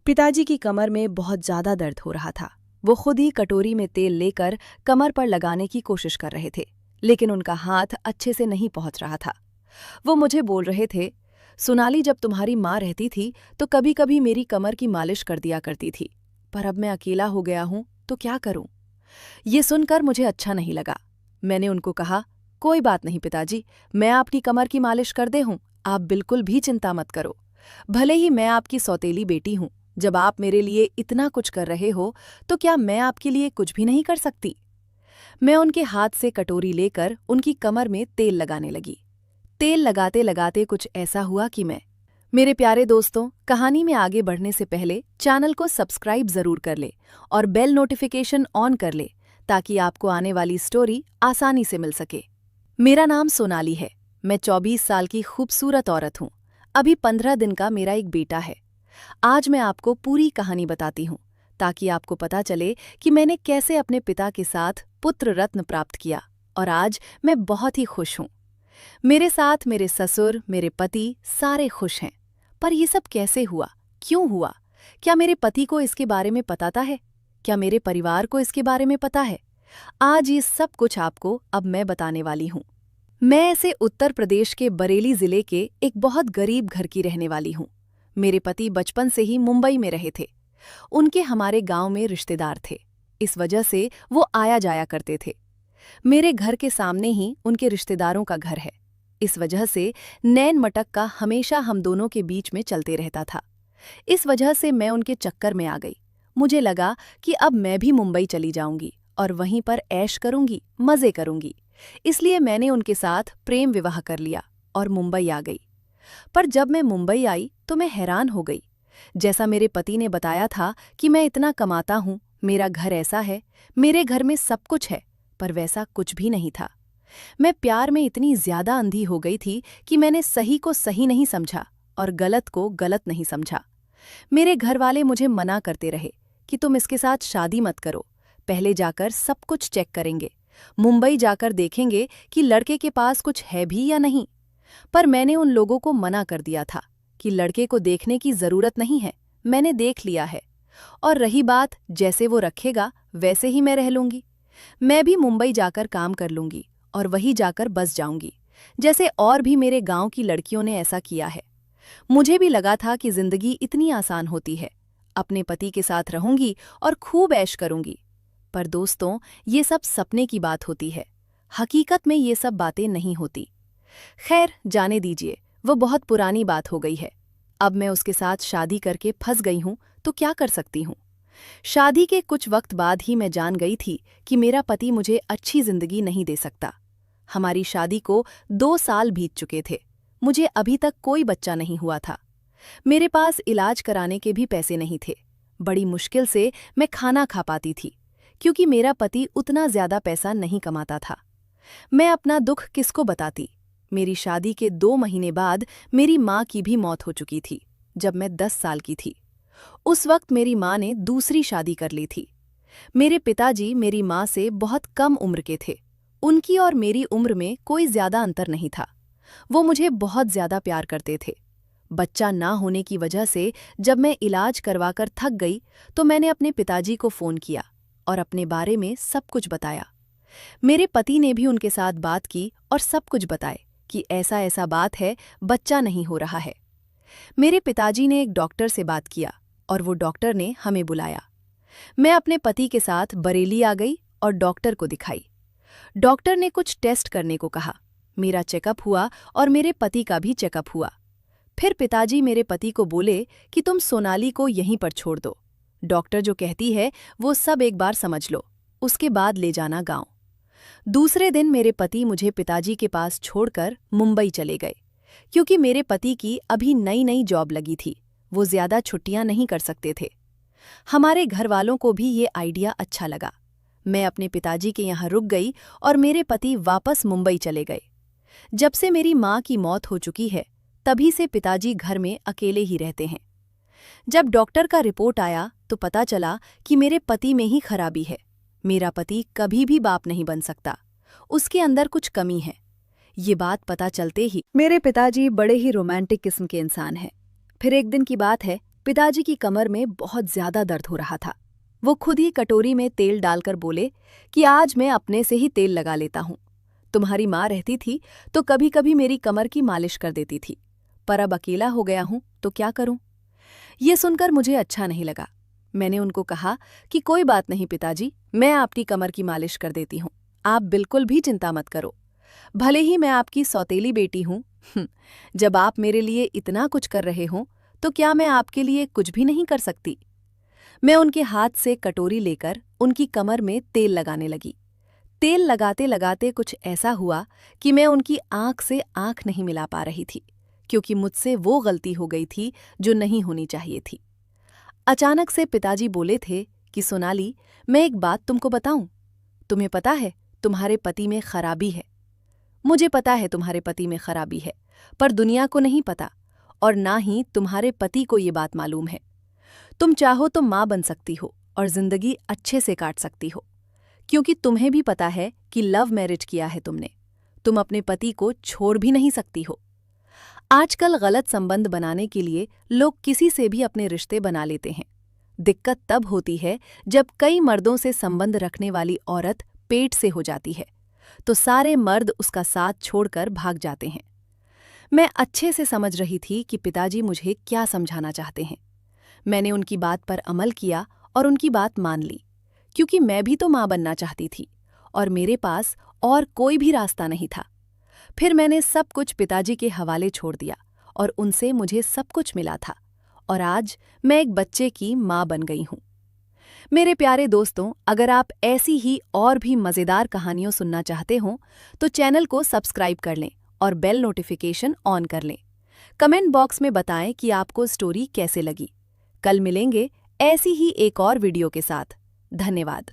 पिताजी की कमर में बहुत ज्यादा दर्द हो रहा था। वो खुद ही कटोरी में तेल लेकर कमर पर लगाने की कोशिश कर रहे थे, लेकिन उनका हाथ अच्छे से नहीं पहुंच रहा था। वो मुझे बोल रहे थे, सोनाली, जब तुम्हारी माँ रहती थी तो कभी कभी मेरी कमर की मालिश कर दिया करती थी, पर अब मैं अकेला हो गया हूं तो क्या करूं। ये सुनकर मुझे अच्छा नहीं लगा। मैंने उनको कहा, कोई बात नहीं पिताजी, मैं आपकी कमर की मालिश कर दे हूं, आप बिल्कुल भी चिंता मत करो। भले ही मैं आपकी सौतेली बेटी हूं, जब आप मेरे लिए इतना कुछ कर रहे हो तो क्या मैं आपके लिए कुछ भी नहीं कर सकती। मैं उनके हाथ से कटोरी लेकर उनकी कमर में तेल लगाने लगी। तेल लगाते लगाते कुछ ऐसा हुआ कि मेरे प्यारे दोस्तों, कहानी में आगे बढ़ने से पहले चैनल को सब्सक्राइब जरूर कर ले और बेल नोटिफिकेशन ऑन कर ले, ताकि आपको आने वाली स्टोरी आसानी से मिल सके। मेरा नाम सोनाली है। मैं 24 साल की खूबसूरत औरत हूँ। अभी 15 दिन का मेरा एक बेटा है। आज मैं आपको पूरी कहानी बताती हूँ, ताकि आपको पता चले कि मैंने कैसे अपने पिता के साथ पुत्र रत्न प्राप्त किया, और आज मैं बहुत ही खुश हूँ। मेरे साथ मेरे ससुर, मेरे पति सारे खुश हैं। पर ये सब कैसे हुआ, क्यों हुआ? क्या मेरे पति को इसके बारे में पता है? क्या मेरे परिवार को इसके बारे में पता है? आज ये सब कुछ आपको अब मैं बताने वाली हूँ। मैं ऐसे उत्तर प्रदेश के बरेली जिले के एक बहुत गरीब घर की रहने वाली हूँ। मेरे पति बचपन से ही मुंबई में रहे थे। उनके हमारे गांव में रिश्तेदार थे, इस वजह से वो आया जाया करते थे। मेरे घर के सामने ही उनके रिश्तेदारों का घर है, इस वजह से नैन मटक का हमेशा हम दोनों के बीच में चलते रहता था। इस वजह से मैं उनके चक्कर में आ गई। मुझे लगा कि अब मैं भी मुंबई चली जाऊंगी और वहीं पर ऐश करूंगी, मजे करूंगी। इसलिए मैंने उनके साथ प्रेम विवाह कर लिया और मुंबई आ गई। पर जब मैं मुंबई आई तो मैं हैरान हो गई। जैसा मेरे पति ने बताया था कि मैं इतना कमाता हूँ, मेरा घर ऐसा है, मेरे घर में सब कुछ है, पर वैसा कुछ भी नहीं था। मैं प्यार में इतनी ज्यादा अंधी हो गई थी कि मैंने सही को सही नहीं समझा और गलत को गलत नहीं समझा। मेरे घर वाले मुझे मना करते रहे कि तुम इसके साथ शादी मत करो, पहले जाकर सब कुछ चेक करेंगे, मुंबई जाकर देखेंगे कि लड़के के पास कुछ है भी या नहीं। पर मैंने उन लोगों को मना कर दिया था कि लड़के को देखने की जरूरत नहीं है, मैंने देख लिया है, और रही बात जैसे वो रखेगा वैसे ही मैं रह लूंगी। मैं भी मुंबई जाकर काम कर लूंगी और वहीं जाकर बस जाऊंगी, जैसे और भी मेरे गांव की लड़कियों ने ऐसा किया है। मुझे भी लगा था कि जिंदगी इतनी आसान होती है, अपने पति के साथ रहूंगी और खूब ऐश करूंगी। पर दोस्तों, ये सब सपने की बात होती है, हकीकत में ये सब बातें नहीं होती। खैर, जाने दीजिए, वो बहुत पुरानी बात हो गई है। अब मैं उसके साथ शादी करके फंस गई हूं तो क्या कर सकती हूं। शादी के कुछ वक्त बाद ही मैं जान गई थी कि मेरा पति मुझे अच्छी जिंदगी नहीं दे सकता। हमारी शादी को 2 साल बीत चुके थे। मुझे अभी तक कोई बच्चा नहीं हुआ था। मेरे पास इलाज कराने के भी पैसे नहीं थे। बड़ी मुश्किल से मैं खाना खा पाती थी, क्योंकि मेरा पति उतना ज्यादा पैसा नहीं कमाता था। मैं अपना दुख किसको बताती। मेरी शादी के 2 महीने बाद मेरी माँ की भी मौत हो चुकी थी, जब मैं 10 साल की थी। उस वक्त मेरी माँ ने दूसरी शादी कर ली थी। मेरे पिताजी मेरी माँ से बहुत कम उम्र के थे। उनकी और मेरी उम्र में कोई ज्यादा अंतर नहीं था। वो मुझे बहुत ज्यादा प्यार करते थे। बच्चा ना होने की वजह से जब मैं इलाज करवाकर थक गई तो मैंने अपने पिताजी को फोन किया और अपने बारे में सब कुछ बताया। मेरे पति ने भी उनके साथ बात की और सब कुछ बताए कि ऐसा ऐसा बात है, बच्चा नहीं हो रहा है। मेरे पिताजी ने एक डॉक्टर से बात किया और वो डॉक्टर ने हमें बुलाया। मैं अपने पति के साथ बरेली आ गई और डॉक्टर को दिखाई। डॉक्टर ने कुछ टेस्ट करने को कहा। मेरा चेकअप हुआ और मेरे पति का भी चेकअप हुआ। फिर पिताजी मेरे पति को बोले कि तुम सोनाली को यहीं पर छोड़ दो। डॉक्टर जो कहती है वो सब एक बार समझ लो, उसके बाद ले जाना गांव। दूसरे दिन मेरे पति मुझे पिताजी के पास छोड़कर मुंबई चले गए, क्योंकि मेरे पति की अभी नई नई जॉब लगी थी। वो ज्यादा छुट्टियां नहीं कर सकते थे। हमारे घर वालों को भी ये आइडिया अच्छा लगा। मैं अपने पिताजी के यहाँ रुक गई और मेरे पति वापस मुंबई चले गए। जब से मेरी माँ की मौत हो चुकी है, तभी से पिताजी घर में अकेले ही रहते हैं। जब डॉक्टर का रिपोर्ट आया तो पता चला कि मेरे पति में ही खराबी है। मेरा पति कभी भी बाप नहीं बन सकता, उसके अंदर कुछ कमी है। ये बात पता चलते ही मेरे पिताजी बड़े ही रोमांटिक किस्म के इंसान हैं। फिर एक दिन की बात है पिताजी की कमर में बहुत ज्यादा दर्द हो रहा था। वो खुद ही कटोरी में तेल डालकर बोले कि आज मैं अपने से ही तेल लगा लेता हूँ। तुम्हारी माँ रहती थी तो कभी कभी मेरी कमर की मालिश कर देती थी, पर अब अकेला हो गया हूँ तो क्या करूँ। ये सुनकर मुझे अच्छा नहीं लगा। मैंने उनको कहा कि कोई बात नहीं पिताजी, मैं आपकी कमर की मालिश कर देती हूँ, आप बिल्कुल भी चिंता मत करो। भले ही मैं आपकी सौतेली बेटी हूँ, जब आप मेरे लिए इतना कुछ कर रहे हो तो क्या मैं आपके लिए कुछ भी नहीं कर सकती। मैं उनके हाथ से कटोरी लेकर उनकी कमर में तेल लगाने लगी। तेल लगाते लगाते कुछ ऐसा हुआ कि मैं उनकी आंख से आंख नहीं मिला पा रही थी, क्योंकि मुझसे वो गलती हो गई थी जो नहीं होनी चाहिए थी। अचानक से पिताजी बोले थे कि सोनाली, मैं एक बात तुमको बताऊं। तुम्हें पता है तुम्हारे पति में खराबी है। मुझे पता है तुम्हारे पति में खराबी है, पर दुनिया को नहीं पता, और ना ही तुम्हारे पति को ये बात मालूम है। तुम चाहो तो माँ बन सकती हो और जिंदगी अच्छे से काट सकती हो, क्योंकि तुम्हें भी पता है कि लव मैरिज किया है तुमने। तुम अपने पति को छोड़ भी नहीं सकती हो। आजकल गलत संबंध बनाने के लिए लोग किसी से भी अपने रिश्ते बना लेते हैं। दिक्कत तब होती है जब कई मर्दों से संबंध रखने वाली औरत पेट से हो जाती है, तो सारे मर्द उसका साथ छोड़कर भाग जाते हैं। मैं अच्छे से समझ रही थी कि पिताजी मुझे क्या समझाना चाहते हैं। मैंने उनकी बात पर अमल किया और उनकी बात मान ली, क्योंकि मैं भी तो माँ बनना चाहती थी और मेरे पास और कोई भी रास्ता नहीं था। फिर मैंने सब कुछ पिताजी के हवाले छोड़ दिया और उनसे मुझे सब कुछ मिला था, और आज मैं एक बच्चे की माँ बन गई हूँ। मेरे प्यारे दोस्तों, अगर आप ऐसी ही और भी मज़ेदार कहानियाँ सुनना चाहते हो तो चैनल को सब्सक्राइब कर लें और बेल नोटिफिकेशन ऑन कर लें। कमेंट बॉक्स में बताएं कि आपको स्टोरी कैसे लगी। कल मिलेंगे ऐसी ही एक और वीडियो के साथ। धन्यवाद।